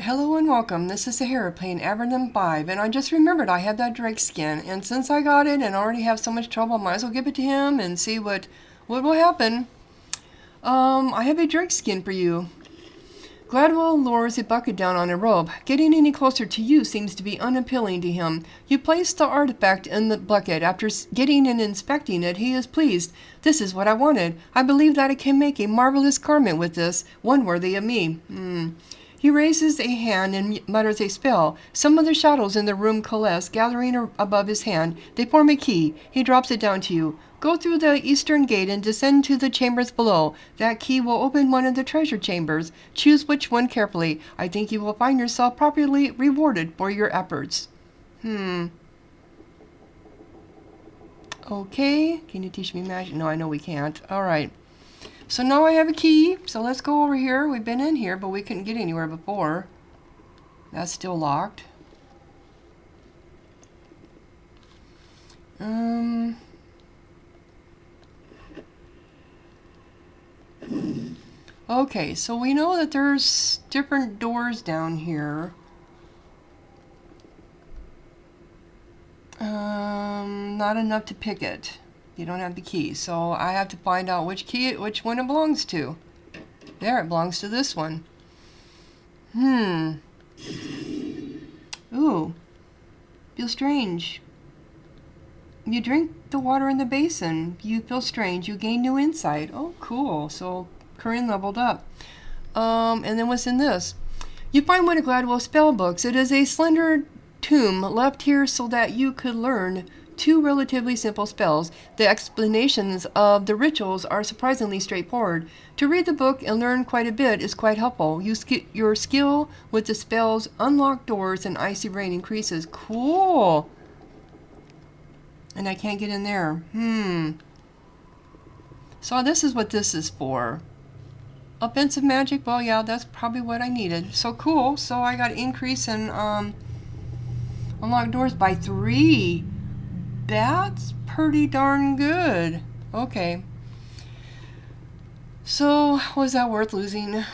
Hello and welcome. This is Sahara playing Avernum 5, and I just remembered I had that drake skin, and since I got it and already have so much trouble, I might as well give it to him and see what will happen. I have a drake skin for you. Gladwell lowers a bucket down on a rope. Getting any closer to you seems to be unappealing to him. You place the artifact in the bucket. After getting and inspecting it, he is pleased. This is what I wanted. I believe that I can make a marvelous garment with this, one worthy of me. He raises a hand and mutters a spell. Some of the shadows in the room coalesce, gathering above his hand. They form a key. He drops it down to you. Go through the eastern gate and descend to the chambers below. That key will open one of the treasure chambers. Choose which one carefully. I think you will find yourself properly rewarded for your efforts. Okay. Can you teach me magic? No, I know we can't. All right. So now I have a key, so let's go over here. We've been in here, but we couldn't get anywhere before. That's still locked. Okay, so we know that there's different doors down here. Not enough to pick it. You don't have the key, so I have to find out which one it belongs to. There, it belongs to this one. Ooh. Feels strange. You drink the water in the basin. You feel strange. You gain new insight. Oh, cool. So, Corinne leveled up. And then what's in this? You find one of Gladwell's spell books. It is a slender tome left here so that you could learn 2 relatively simple spells. The explanations of the rituals are surprisingly straightforward. To read the book and learn quite a bit is quite helpful. Your skill with the spells unlock doors and icy rain increases. Cool. And I can't get in there. So this is what this is for. Offensive magic? Well, yeah, that's probably what I needed. So cool. So I got an increase in unlock doors by 3. That's pretty darn good. Okay. So, was that worth losing?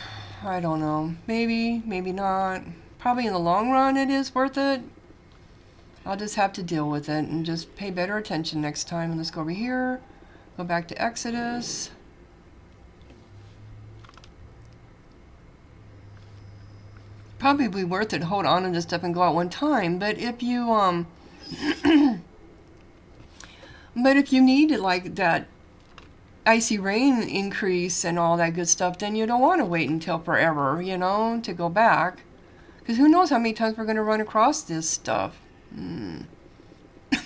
I don't know. Maybe, maybe not. Probably in the long run it is worth it. I'll just have to deal with it and just pay better attention next time. And let's go over here. Go back to Exodus. Probably be worth it to hold on to this stuff and go out one time. But if you, But if you need like that icy rain increase and all that good stuff, then you don't want to wait until forever, you know, to go back. Because who knows how many times we're going to run across this stuff. And I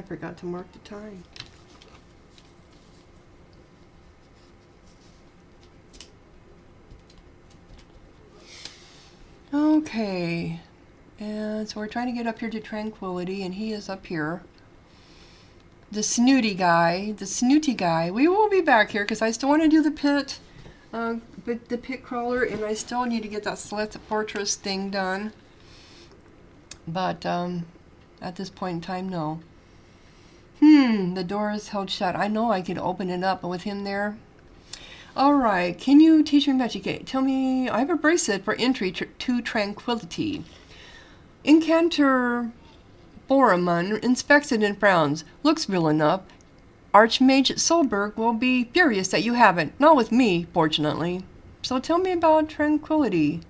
forgot to mark the time. Okay. And so we're trying to get up here to Tranquility, and he is up here. The snooty guy, we will be back here because I still want to do the pit, the pit crawler, and I still need to get that Select Fortress thing done. But at this point in time, no. The door is held shut. I know I could open it up with him there. All right, can you teach me magic? Tell me, I have a bracelet for entry to Tranquility. Incantor Boromon inspects it and frowns. Looks real enough. Archmage Solberg will be furious that you haven't. Not with me, fortunately. So tell me about Tranquility.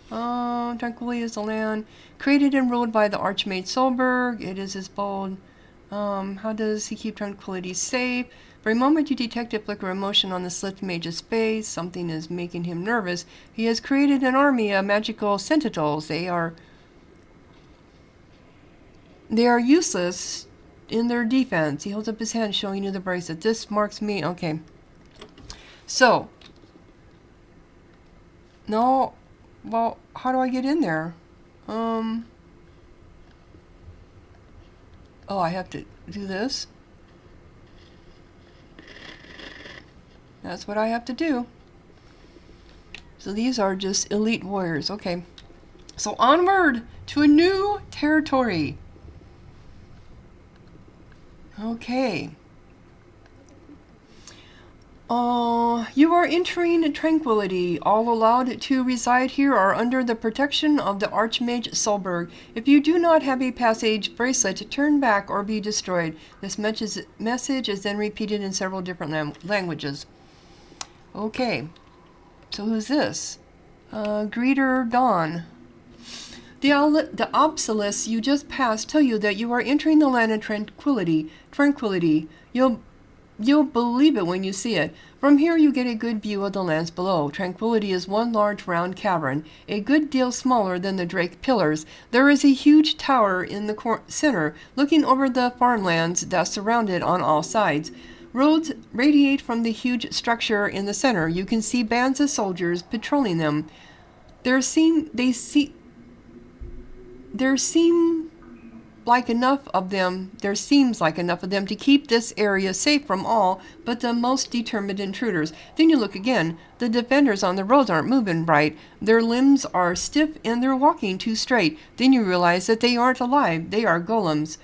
Tranquility is the land created and ruled by the Archmage Solberg. It is his bold. How does he keep Tranquility safe? For a moment you detect a flicker of emotion on the slipped mage's face. Something is making him nervous. He has created an army of magical sentinels. They are useless in their defense. He holds up his hand, showing you the bracelet. This marks me. Okay. So. No. Well, how do I get in there? Oh, I have to do this. That's what I have to do. So these are just elite warriors. Okay. So onward to a new territory. Okay. You are entering Tranquility. All allowed to reside here are under the protection of the Archmage Solberg. If you do not have a passage bracelet, turn back or be destroyed. This message is then repeated in several different languages. Okay, so who's this? Greeter Dawn. The obsolescents you just passed tell you that you are entering the land of Tranquility. Tranquility. You'll believe it when you see it. From here you get a good view of the lands below. Tranquility is one large round cavern, a good deal smaller than the Drake Pillars. There is a huge tower in the center, looking over the farmlands that surround it on all sides. Roads radiate from the huge structure in the center. You can see bands of soldiers patrolling them. There seem like enough of them to keep this area safe from all but the most determined intruders. Then you look again. The defenders on the roads aren't moving right. Their limbs are stiff and they're walking too straight. Then you realize that they aren't alive. They are golems.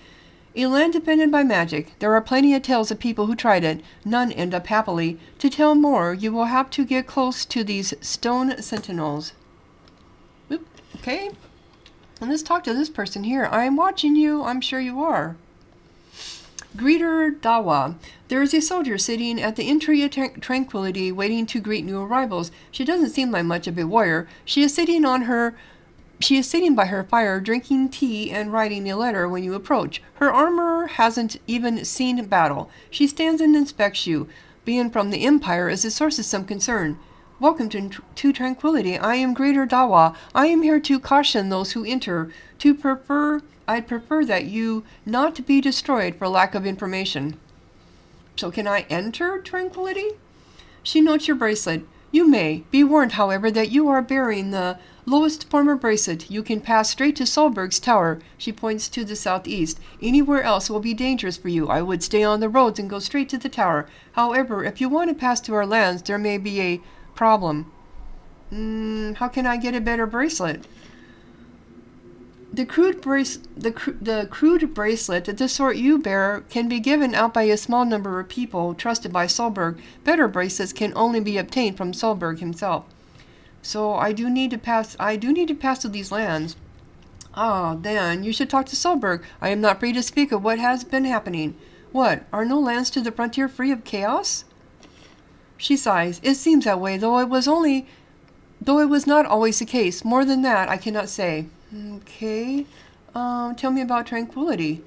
A land defended by magic. There are plenty of tales of people who tried it. None end up happily. To tell more, you will have to get close to these stone sentinels. Oop, okay. And let's talk to this person here. I am watching you. I'm sure you are. Greeter Dawa. There is a soldier sitting at the entry of Tranquility waiting to greet new arrivals. She doesn't seem like much of a warrior. She is sitting by her fire, drinking tea and writing a letter when you approach. Her armor hasn't even seen battle. She stands and inspects you. Being from the Empire is a source of some concern. Welcome to Tranquility. I am Greeter Dawa. I am here to caution those who enter. I'd prefer that you not be destroyed for lack of information. So can I enter Tranquility? She notes your bracelet. You may. Be warned, however, that you are bearing the lowest form of bracelet. You can pass straight to Solberg's tower. She points to the southeast. Anywhere else will be dangerous for you. I would stay on the roads and go straight to the tower. However, if you want to pass to our lands, there may be a problem. How can I get a better bracelet? The crude bracelet, the sort you bear, can be given out by a small number of people trusted by Solberg. Better bracelets can only be obtained from Solberg himself. So I do need to pass to these lands. Then you should talk to Solberg. I am not free to speak of what has been happening. What? Are no lands to the frontier free of chaos? She sighs. It seems that way, though it was not always the case. More than that, I cannot say. Okay. Tell me about Tranquility.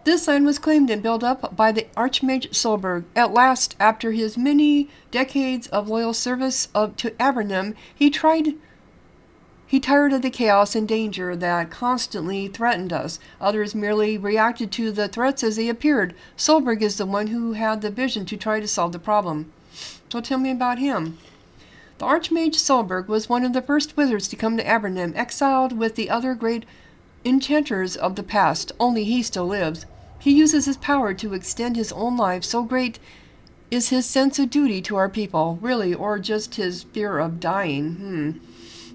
This land was claimed and built up by the Archmage Solberg. At last, after his many decades of loyal service to Avernum, he tired of the chaos and danger that constantly threatened us. Others merely reacted to the threats as they appeared. Solberg is the one who had the vision to try to solve the problem. So tell me about him. The Archmage Solberg was one of the first wizards to come to Avernum, exiled with the other great enchanters of the past. Only he still lives. He uses his power to extend his own life. So great is his sense of duty to our people, really, or just his fear of dying.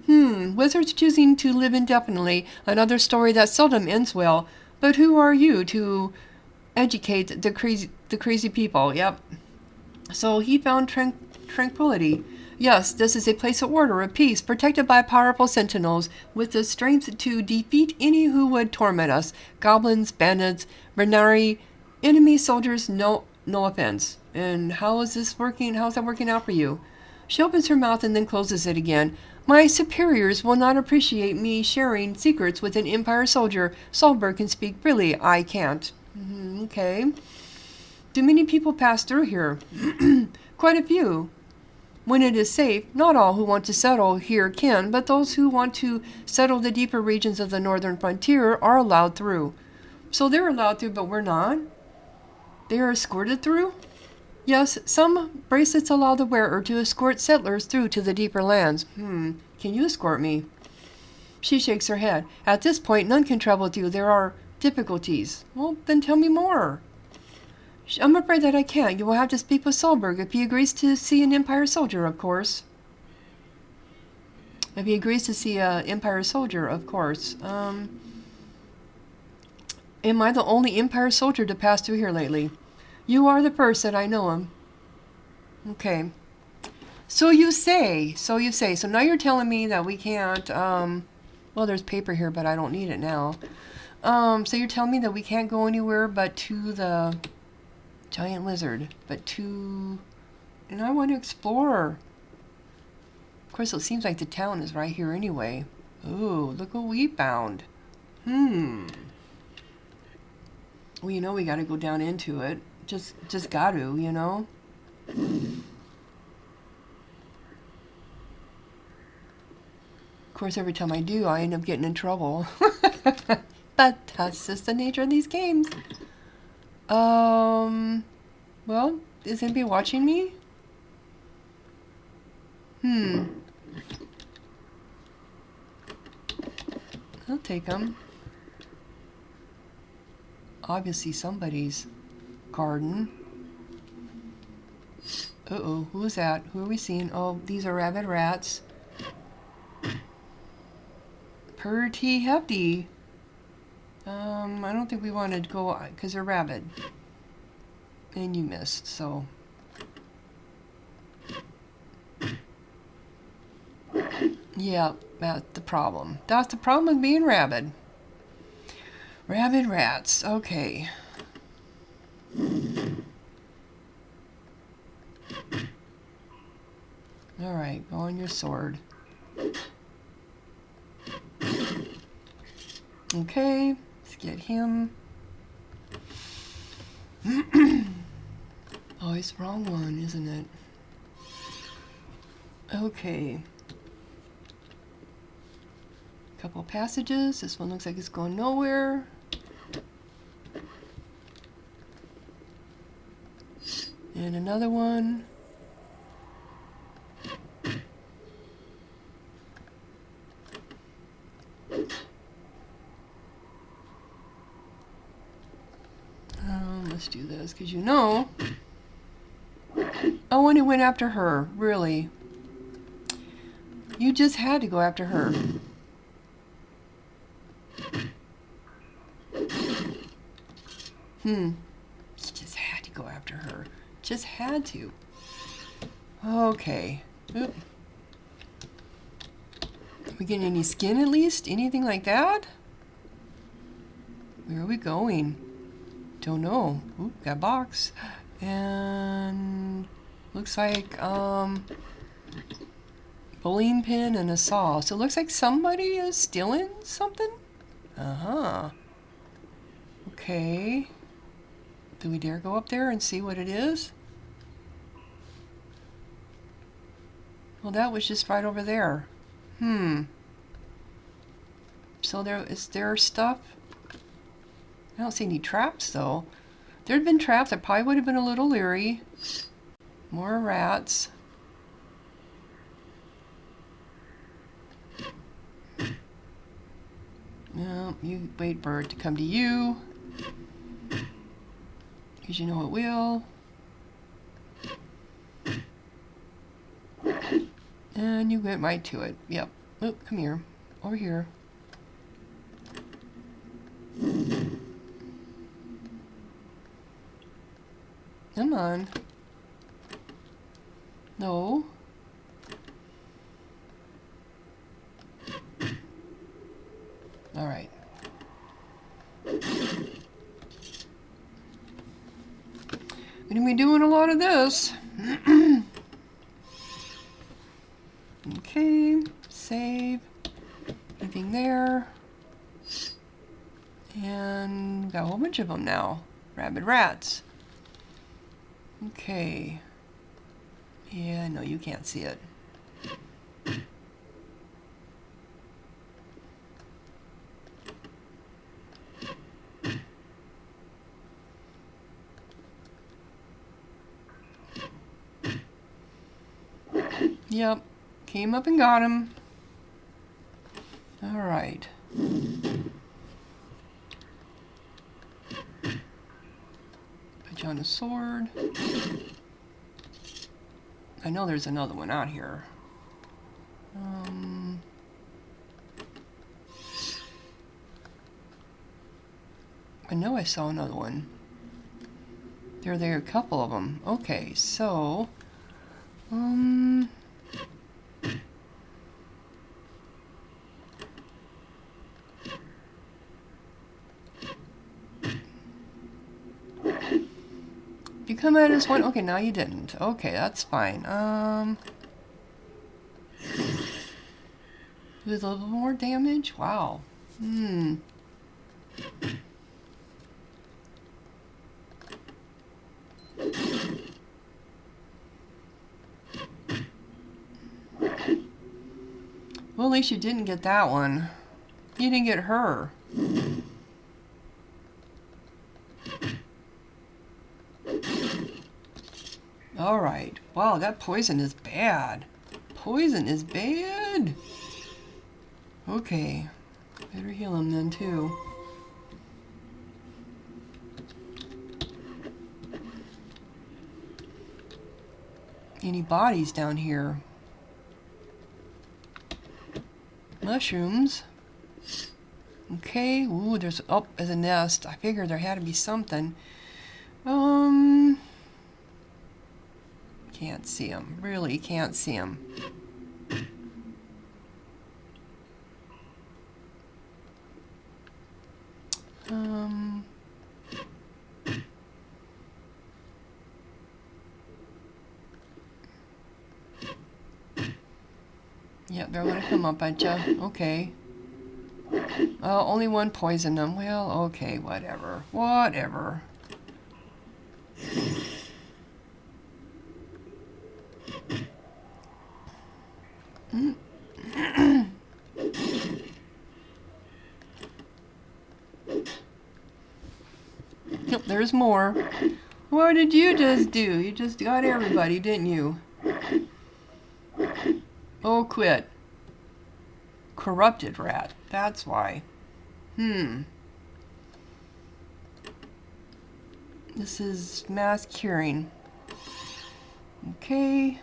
Wizards choosing to live indefinitely, another story that seldom ends well. But who are you to educate the crazy people? Yep. So he found Tranquility. Yes, this is a place of order, of peace, protected by powerful sentinels, with the strength to defeat any who would torment us. Goblins, bandits, Renari, enemy soldiers, no offense. And how is that working out for you? She opens her mouth and then closes it again. My superiors will not appreciate me sharing secrets with an Empire soldier. Solberg can speak freely. I can't. Okay. Do many people pass through here? Quite a few. When it is safe, not all who want to settle here can, but those who want to settle the deeper regions of the northern frontier are allowed through. So they're allowed through, but we're not? They are escorted through? Yes, some bracelets allow the wearer to escort settlers through to the deeper lands. Can you escort me? She shakes her head. At this point, none can travel with you. There are difficulties. Well, then tell me more. I'm afraid that I can't. You will have to speak with Solberg if he agrees to see an Empire soldier, of course. If he agrees to see an Empire soldier, of course. Am I the only Empire soldier to pass through here lately? You are the first that I know him. Okay. So you say. So now you're telling me that we can't, well, there's paper here, but I don't need it now. So you're telling me that we can't go anywhere but to the giant lizard, and I want to explore. Of course, it seems like the town is right here anyway. Ooh, look what we found. Well, you know we gotta go down into it. Just gotta, you know? Of course, every time I do, I end up getting in trouble. But that's just the nature of these games. Well, is anybody watching me? I'll take them. Obviously somebody's garden. Uh-oh, who's that? Who are we seeing? Oh, these are rabid rats. Pretty hefty. I don't think we want to go because they're rabid. And you missed, so. Yeah, that's the problem. That's the problem with being rabid. Rabid rats, okay. Alright, go on your sword. Okay, let's get him. Oh, it's the wrong one, isn't it? Okay. Couple passages. This one looks like it's going nowhere. And another one. Let's do this, because you know. Oh, and it went after her. Really. You just had to go after her. You just had to go after her. Just had to. Okay. Oop. We getting any skin at least? Anything like that? Where are we going? Don't know. Ooh, got a box. And looks like bowling pin and a saw. So it looks like somebody is stealing something? Uh-huh. Okay. Do we dare go up there and see what it is? Well, that was just right over there. So is there stuff? I don't see any traps, though. If there had been traps, I probably would have been a little leery. More rats. No, you wait for it to come to you. Because you know it will. And you went right to it. Yep. Oh, come here. Over here. Come on. No. All right. We're going to be doing a lot of this. Okay. Save. Anything there. And got a whole bunch of them now. Rabid rats. Okay. Yeah, no, you can't see it. Yep. Came up and got him. All right. Put you on a sword. I know there's another one out here. I know I saw another one. There are a couple of them. Okay, so Um... You come at us one... Okay, now you didn't. Okay, that's fine. With a little more damage? Wow. Well, at least you didn't get that one. You didn't get her. Alright. Wow, that poison is bad. Poison is bad. Okay. Better heal him then, too. Any bodies down here? Mushrooms. Okay. Ooh, there's a nest. I figured there had to be something. Can't see him. Really can't see him. Yep, they're gonna come up at ya. Okay. Only one poisoned them. Well, okay, whatever. Whatever. Nope, there's more. What did you just do? You just got everybody, didn't you? Oh, quit. Corrupted rat. That's why. This is mass curing. Okay.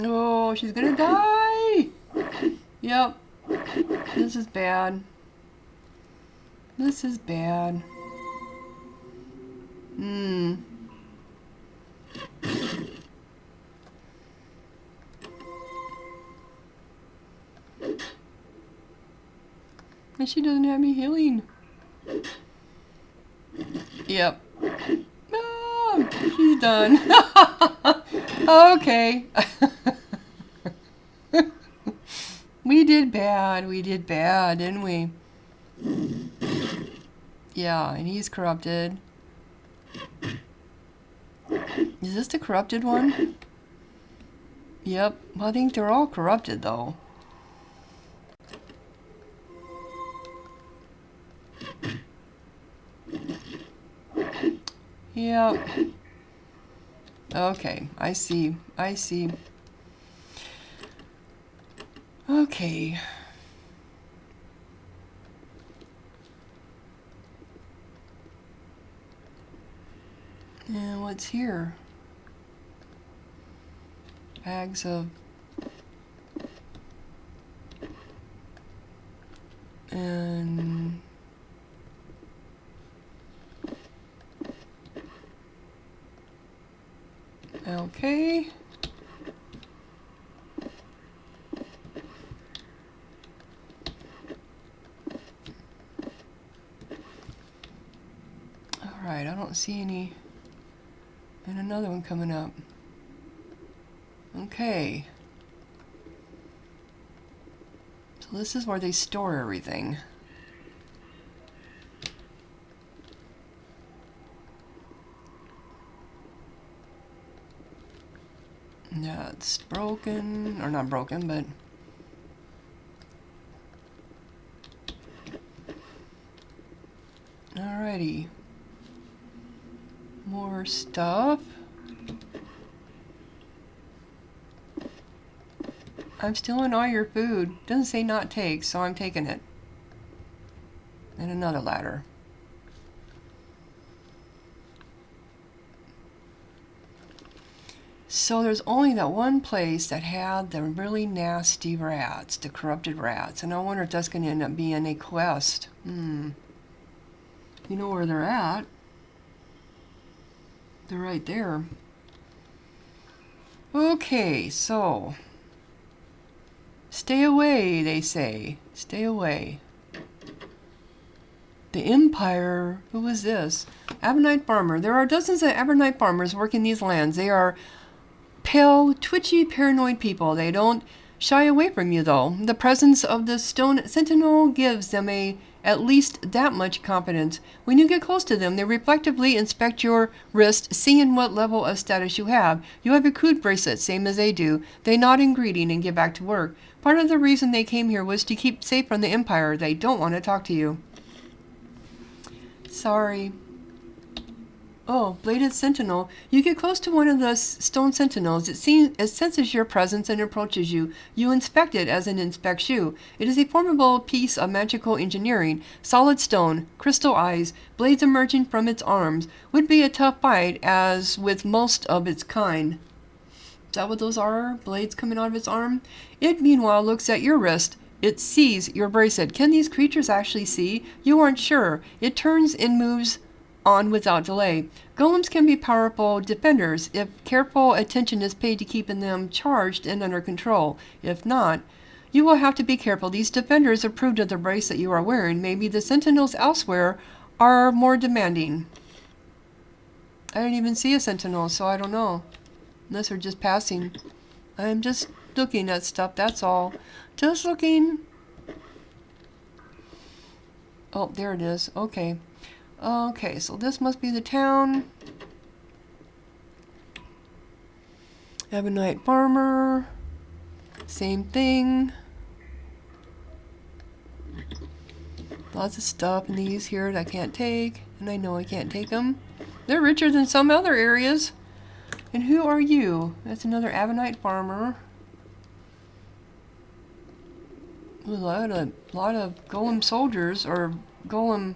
Oh, she's gonna die! Yep. This is bad. This is bad. And she doesn't have me healing. Yep. Oh, she's done. Okay. We did bad. We did bad, didn't we? Yeah, and he's corrupted. Is this the corrupted one? Yep. Well, I think they're all corrupted, though. Yep. Okay, I see. I see. Okay. And what's here? Bags of... And... Okay. Alright, I don't see any... And another one coming up. Okay. So this is where they store everything. Yeah, it's broken, or not broken, but... Alrighty. More stuff. I'm stealing all your food. Doesn't say not take, so I'm taking it. And another ladder. So So there's only that one place that had the really nasty rats, the corrupted rats. And I wonder if that's going to end up being a quest. You know where they're at. They're right there. Okay, so stay away, they say. Stay away. The Empire, who is this? Avernite farmer. There are dozens of Avernite farmers working these lands. They are pale, twitchy, paranoid people. They don't shy away from you, though. The presence of the stone sentinel gives them at least that much confidence. When you get close to them, they reflectively inspect your wrist, seeing what level of status you have. You have a crude bracelet, same as they do. They nod in greeting and get back to work. Part of the reason they came here was to keep safe from the Empire. They don't want to talk to you. Sorry. Oh, bladed sentinel. You get close to one of the stone sentinels. It senses your presence and approaches you. You inspect it as it inspects you. It is a formidable piece of magical engineering. Solid stone, crystal eyes, blades emerging from its arms. Would be a tough fight, as with most of its kind. Is that what those are? Blades coming out of its arm? It, meanwhile, looks at your wrist. It sees your bracelet. Can these creatures actually see? You aren't sure. It turns and moves on without delay. Golems can be powerful defenders if careful attention is paid to keeping them charged and under control. If not, you will have to be careful. These defenders approved of the bracelet you are wearing. Maybe the sentinels elsewhere are more demanding. I didn't even see a sentinel, so I don't know. Unless they're just passing. I'm just looking at stuff, that's all. Just looking. Oh, there it is. Okay. Okay, so this must be the town. Ebonite farmer. Same thing. Lots of stuff in these here that I can't take. And I know I can't take them. They're richer than some other areas. And who are you? That's another Avernite farmer. A lot of golem soldiers, or golem.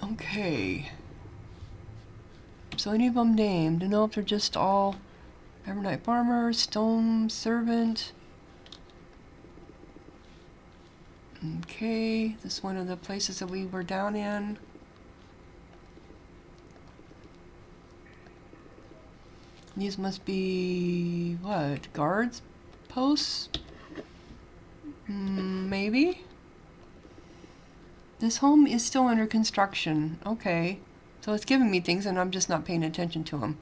Okay. So any of them named? I don't know if they're just all Avernite farmer, stone servant. Okay, this is one of the places that we were down in. These must be, what, guards? Posts? Maybe? This home is still under construction. Okay. So it's giving me things and I'm just not paying attention to them.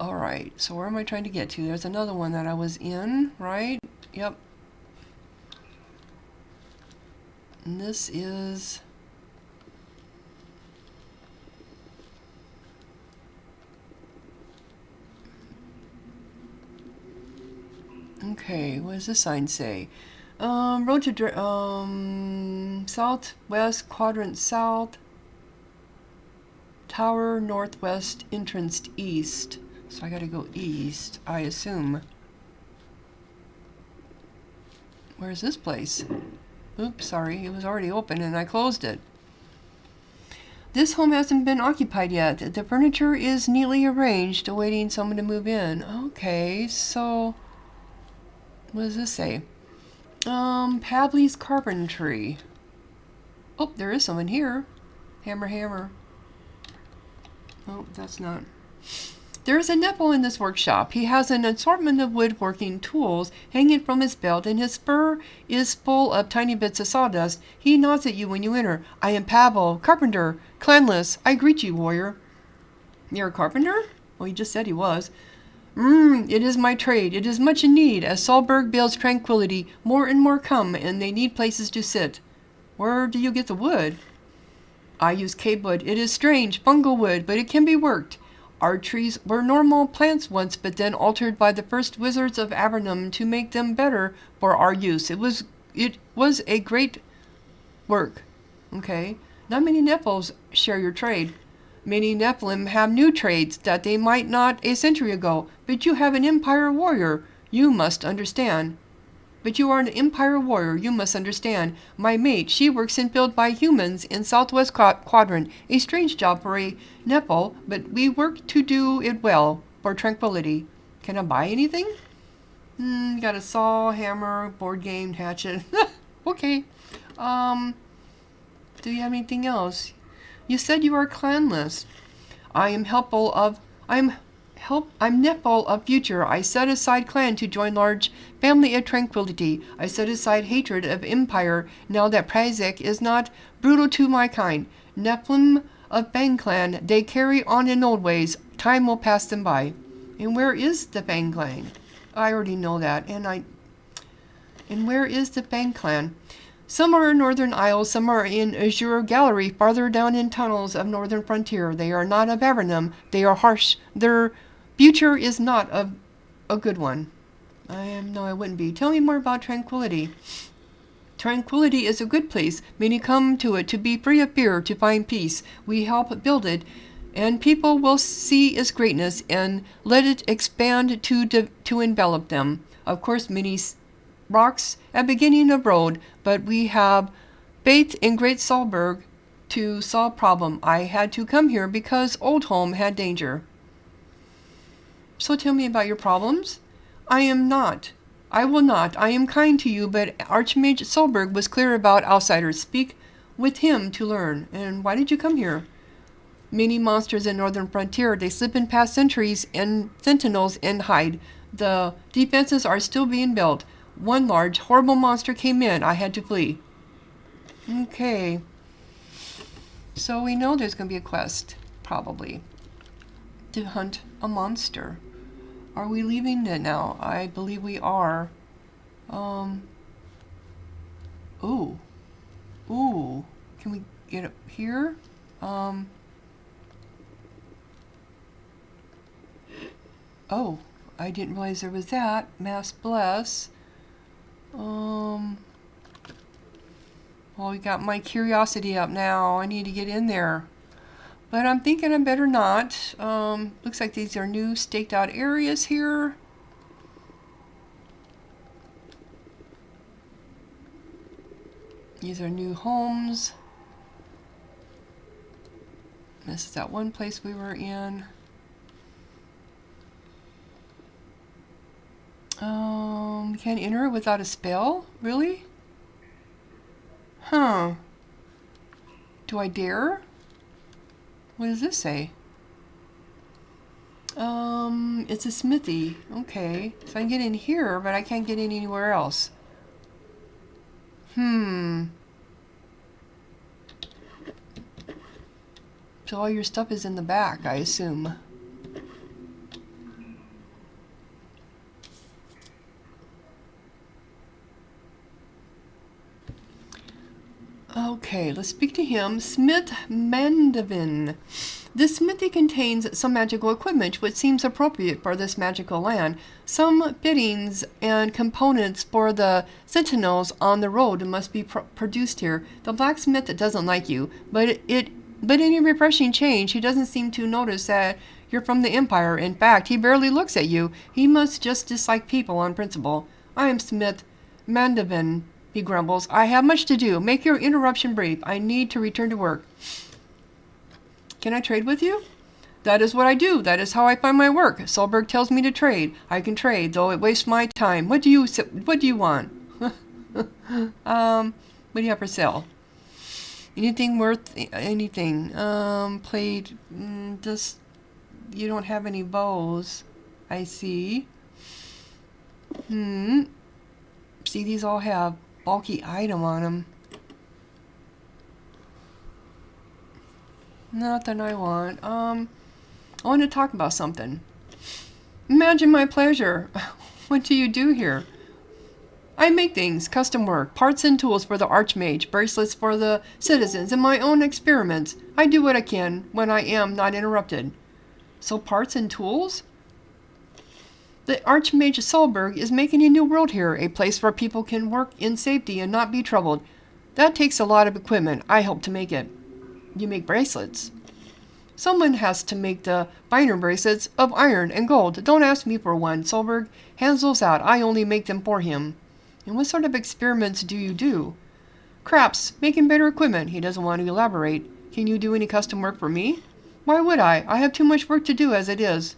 Alright, so where am I trying to get to? There's another one that I was in, right? Yep. And this is... Okay, what does this sign say? Road to southwest quadrant south, tower northwest, entrance east. So I gotta go east, I assume. Where's this place? Oops, sorry, it was already open and I closed it. This home hasn't been occupied yet. The furniture is neatly arranged, awaiting someone to move in. Okay, so... what does this say? Pavley's Carpentry. Oh, there is someone here. Hammer. Oh, that's not. There is a Nepal in this workshop. He has an assortment of woodworking tools hanging from his belt, and his spur is full of tiny bits of sawdust. He nods at you when you enter. I am Pavel, carpenter, clanless. I greet you, warrior. You're a carpenter? Well, he just said he was. It is my trade. It is much in need. As Solberg builds Tranquility, more and more come, and they need places to sit. Where do you get the wood? I use cave wood. It is strange, fungal wood, but it can be worked. Our trees were normal plants once, but then altered by the first wizards of Avernum to make them better for our use. It was a great work. Okay. Not many Nephils share your trade. Many Nephilim have new trades that they might not a century ago, but you have an Empire warrior. You must understand. But you are an Empire warrior, you must understand. My mate, she works in built by humans in Southwest Quadrant. A strange job for a Nepal, but we work to do it well for Tranquility. Can I buy anything? Got a saw, hammer, board game, hatchet. Okay. Do you have anything else? You said you are clanless. I'm Nepal of future. I set aside clan to join large family of Tranquility. I set aside hatred of empire now that Prazek is not brutal to my kind. Nephilim of Bang clan, they carry on in old ways. Time will pass them by. And where is the Bang clan? I already know that. And where is the Bang clan? Some are in Northern Isles, some are in Azure Gallery, farther down in tunnels of Northern Frontier. They are not of Avernum. They are harsh. Their future is not a good one. No, I wouldn't be. Tell me more about Tranquility. Tranquility is a good place. Many come to it to be free of fear, to find peace. We help build it, and people will see its greatness and let it expand to envelop them. Of course, many rocks at beginning of road, but we have faith in Great Solberg to solve problem. I had to come here because old home had danger. So tell me about your problems. I will not. I am kind to you, but Archmage Solberg was clear about outsiders. Speak with him to learn. And why did you come here? Many monsters in Northern Frontier, they slip in past centuries and sentinels and hide. The defenses are still being built. One large, horrible monster came in. I had to flee. Okay. So we know there's going to be a quest, probably, to hunt a monster. Are we leaving it now? I believe we are. Ooh. Can we get up here? Oh, I didn't realize there was that. Mass Bless. Well, we got my curiosity up now. I need to get in there. But I'm thinking I better not. Looks like these are new staked out areas here. These are new homes. This is that one place we were in. Can't enter without a spell? Really? Huh. Do I dare? What does this say? It's a smithy. Okay. So I can get in here, but I can't get in anywhere else. So all your stuff is in the back, I assume. Okay, let's speak to him. Smith Mandavin. This smithy contains some magical equipment which seems appropriate for this magical land. Some fittings and components for the sentinels on the road must be produced here. The blacksmith doesn't like you, but any refreshing change, he doesn't seem to notice that you're from the Empire. In fact, he barely looks at you. He must just dislike people on principle. I am Smith Mandavin, he grumbles. I have much to do. Make your interruption brief. I need to return to work. Can I trade with you? That is what I do. That is how I find my work. Solberg tells me to trade. I can trade, though it wastes my time. What do you want? What do you have for sale? Anything worth anything? Plate. Just you don't have any bows. I see. See, these all have bulky item on them. Nothing I want. I want to talk about something. Imagine my pleasure. What do you do here? I make things, custom work, parts and tools for the Archmage, bracelets for the citizens, and my own experiments. I do what I can when I am not interrupted. So parts and tools? The Archmage Solberg is making a new world here, a place where people can work in safety and not be troubled. That takes a lot of equipment. I help to make it. You make bracelets. Someone has to make the finer bracelets of iron and gold. Don't ask me for one. Solberg hands those out. I only make them for him. And what sort of experiments do you do? Craps, making better equipment. He doesn't want to elaborate. Can you do any custom work for me? Why would I? I have too much work to do as it is.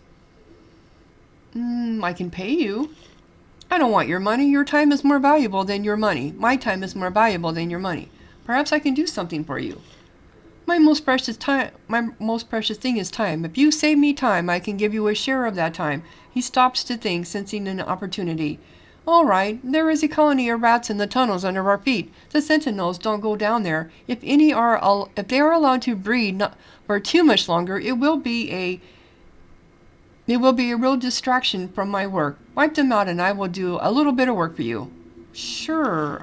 I can pay you. I don't want your money. Your time is more valuable than your money. My time is more valuable than your money. Perhaps I can do something for you. My most precious thing is time. If you save me time, I can give you a share of that time. He stops to think, sensing an opportunity. All right, there is a colony of rats in the tunnels under our feet. The sentinels don't go down there. If they are allowed to breed for too much longer, it will be a real distraction from my work. Wipe them out and I will do a little bit of work for you. Sure.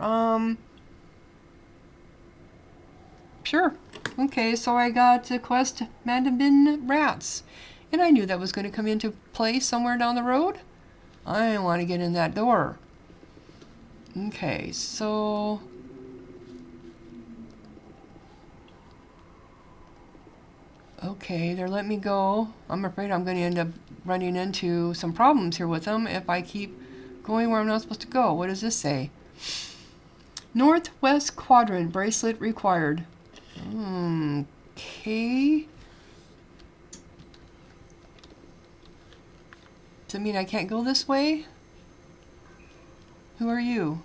Sure. Okay, so I got to quest Mandabin rats. And I knew that was going to come into play somewhere down the road. I want to get in that door. Okay, so... Okay, they're letting me go. I'm afraid I'm going to end up running into some problems here with them if I keep going where I'm not supposed to go. What does this say? Northwest quadrant bracelet required. Okay. Does it mean I can't go this way? Who are you?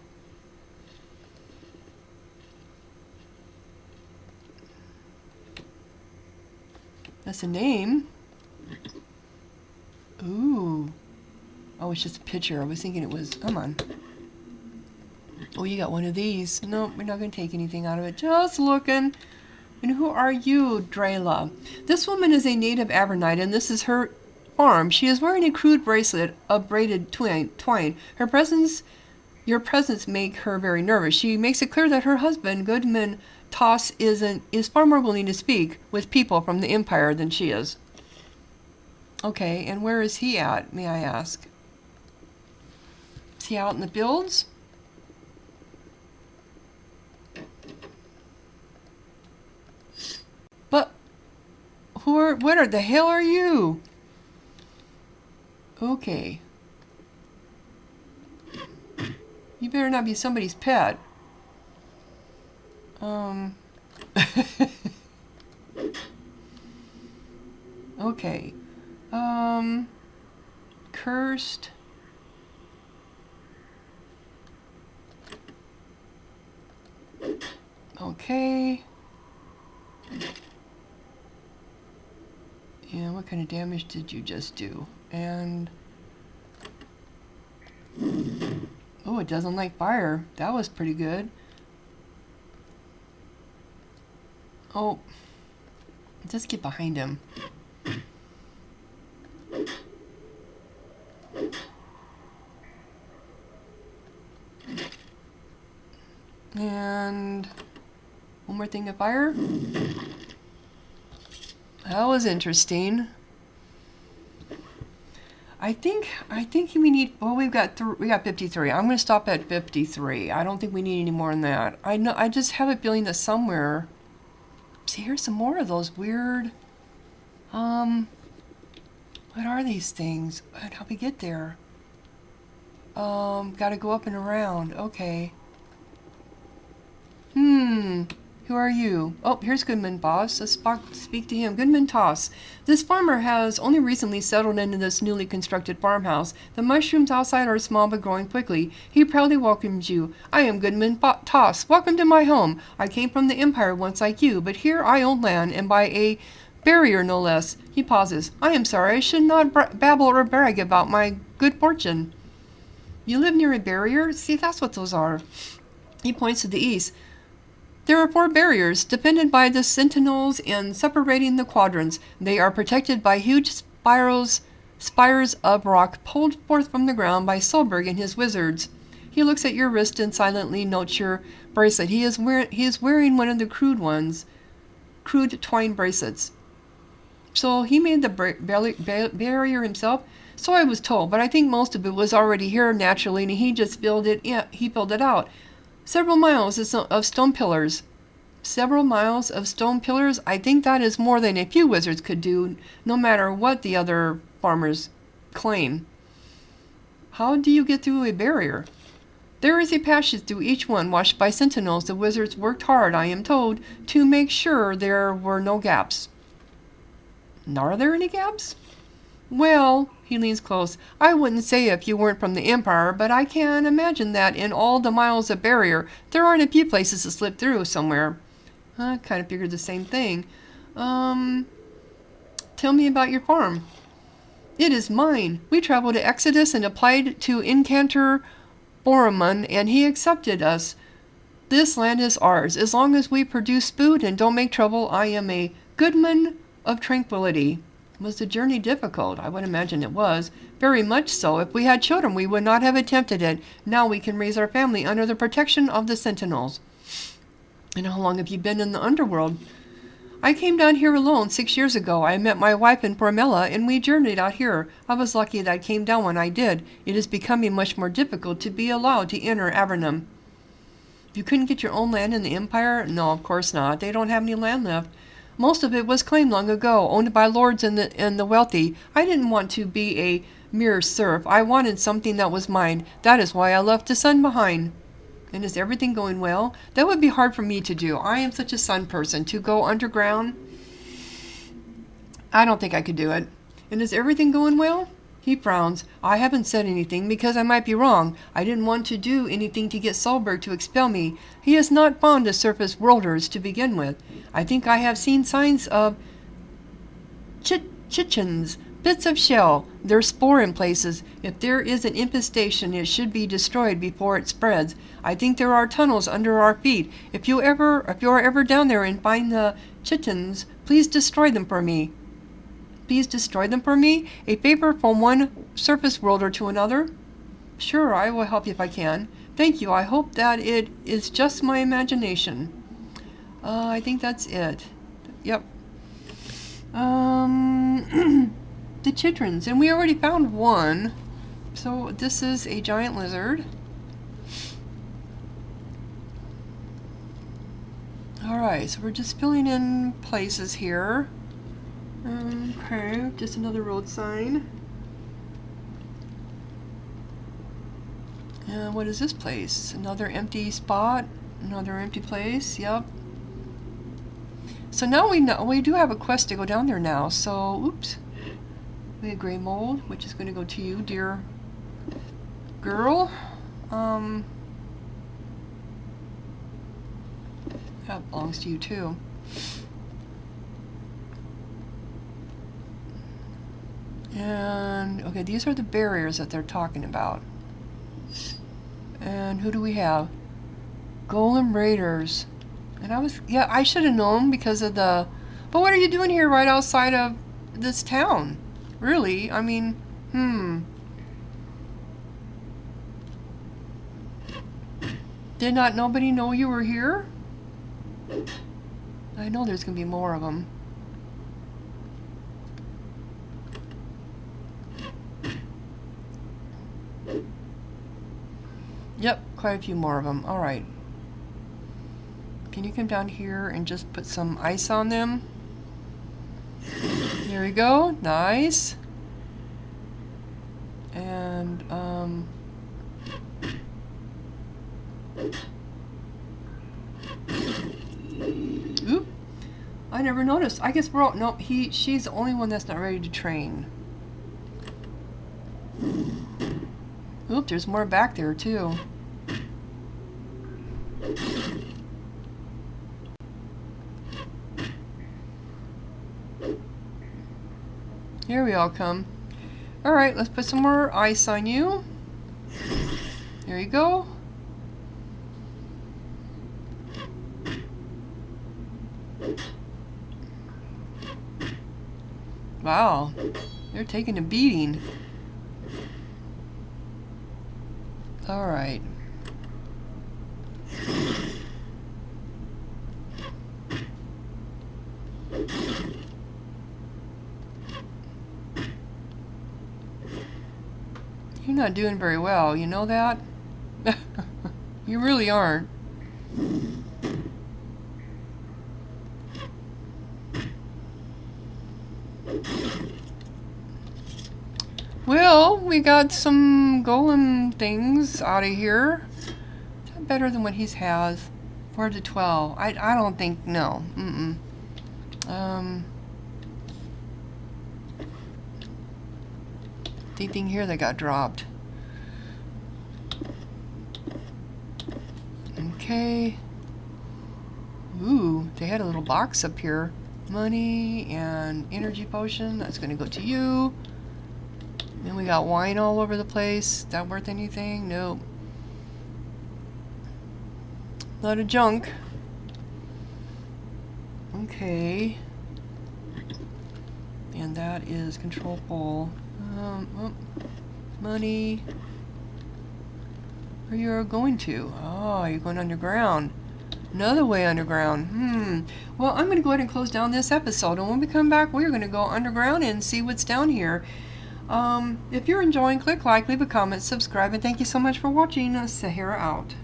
That's a name. Ooh. Oh, it's just a picture. I was thinking it was... Come on. Oh, you got one of these. No, we're not going to take anything out of it. Just looking. And who are you, Drayla? This woman is a native Avernite, and this is her farm. She is wearing a crude bracelet of braided twine. Your presence make her very nervous. She makes it clear that her husband, Goodman Toss, is far more willing to speak with people from the Empire than she is. Okay, and where is he at, may I ask? Is he out in the fields? But what the hell are you? Okay. You better not be somebody's pet. Okay. Cursed. Okay. Yeah, what kind of damage did you just do? And... Oh, it doesn't like fire. That was pretty good. Oh. Just get behind him. And... one more thing of fire. That was interesting. I think we need... Well, we got 53. I'm going to stop at 53. I don't think we need any more than that. I just have a feeling that somewhere... See, here's some more of those weird... What are these things? How do we get there? Gotta go up and around. Okay. Who are you? Oh, here's Goodman Boss. Let's speak to him. Goodman Toss. This farmer has only recently settled into this newly constructed farmhouse. The mushrooms outside are small but growing quickly. He proudly welcomes you. I am Goodman Toss. Welcome to my home. I came from the Empire once like you, but here I own land, and by a barrier no less. He pauses. I am sorry. I should not babble or brag about my good fortune. You live near a barrier? See, that's what those are. He points to the east. There are 4 barriers, defended by the sentinels and separating the quadrants. They are protected by huge spires of rock pulled forth from the ground by Solberg and his wizards. He looks at your wrist and silently notes your bracelet. He is wearing one of the crude twine bracelets. So he made the barrier himself? So I was told, but I think most of it was already here naturally, and he just filled it out. Several miles of stone pillars. Several miles of stone pillars? I think that is more than a few wizards could do, no matter what the other farmers claim. How do you get through a barrier? There is a passage through each one, watched by sentinels. The wizards worked hard, I am told, to make sure there were no gaps. Are there any gaps? Well, he leans close, I wouldn't say if you weren't from the Empire, but I can imagine that in all the miles of barrier, there aren't a few places to slip through somewhere. I kind of figured the same thing. Tell me about your farm. It is mine. We traveled to Exodus and applied to Incantor Boromon, and he accepted us. This land is ours. As long as we produce food and don't make trouble, I am a goodman of Tranquility. Was the journey difficult? I would imagine it was. Very much so. If we had children, we would not have attempted it. Now we can raise our family under the protection of the Sentinels. And how long have you been in the underworld? I came down here alone 6 years ago. I met my wife in Formella, and we journeyed out here. I was lucky that I came down when I did. It is becoming much more difficult to be allowed to enter Avernum. You couldn't get your own land in the Empire? No, of course not. They don't have any land left. Most of it was claimed long ago, owned by lords and the wealthy. I didn't want to be a mere serf. I wanted something that was mine. That is why I left the sun behind. And is everything going well? That would be hard for me to do. I am such a sun person. To go underground? I don't think I could do it. And is everything going well? He frowns. I haven't said anything because I might be wrong. I didn't want to do anything to get Solberg to expel me. He is not fond of surface worlders to begin with. I think I have seen signs of chichens, bits of shell. There's spore in places. If there is an infestation, it should be destroyed before it spreads. I think there are tunnels under our feet. If you are ever down there and find the chichens, please destroy them for me. Please destroy them for me? A favor from one surface worlder to another? Sure, I will help you if I can. Thank you. I hope that it is just my imagination. I think that's it. Yep. The chitrons, and we already found one. So this is a giant lizard. Alright, so we're just filling in places here. Okay, just another road sign. And what is this place? Another empty spot? Another empty place, yep. So now we know we do have a quest to go down there now, so oops. We have gray mold, which is going to go to you, dear girl. That belongs to you too. And okay, these are the barriers that they're talking about. And who do we have? Gollum Raiders. And I should have known because of the. But what are you doing here right outside of this town? Really? I mean, Did not nobody know you were here? I know there's gonna be more of them. Yep, quite a few more of them. All right. Can you come down here and just put some ice on them? There we go. Nice. And, oop. I never noticed. I guess we're all, no, she's the only one that's not ready to train. Oop, there's more back there too. Here we all come. Alright, let's put some more ice on you. There you go. Wow, they're taking a beating. Alright. You're not doing very well, you know that? You really aren't. Well, we got some golem things out of here. Is that better than what he has? 4 to 12. I don't think, no. Anything here that got dropped. Okay. Ooh, they had a little box up here. Money and energy potion. That's going to go to you. Then we got wine all over the place. That worth anything? Nope. A lot of junk. Okay. And that is control pole. Money. Where you're going to? Oh, you're going underground. Another way underground. Well, I'm going to go ahead and close down this episode. And when we come back, we're going to go underground and see what's down here. If you're enjoying, click like, leave a comment, subscribe, and thank you so much for watching. Sahara out.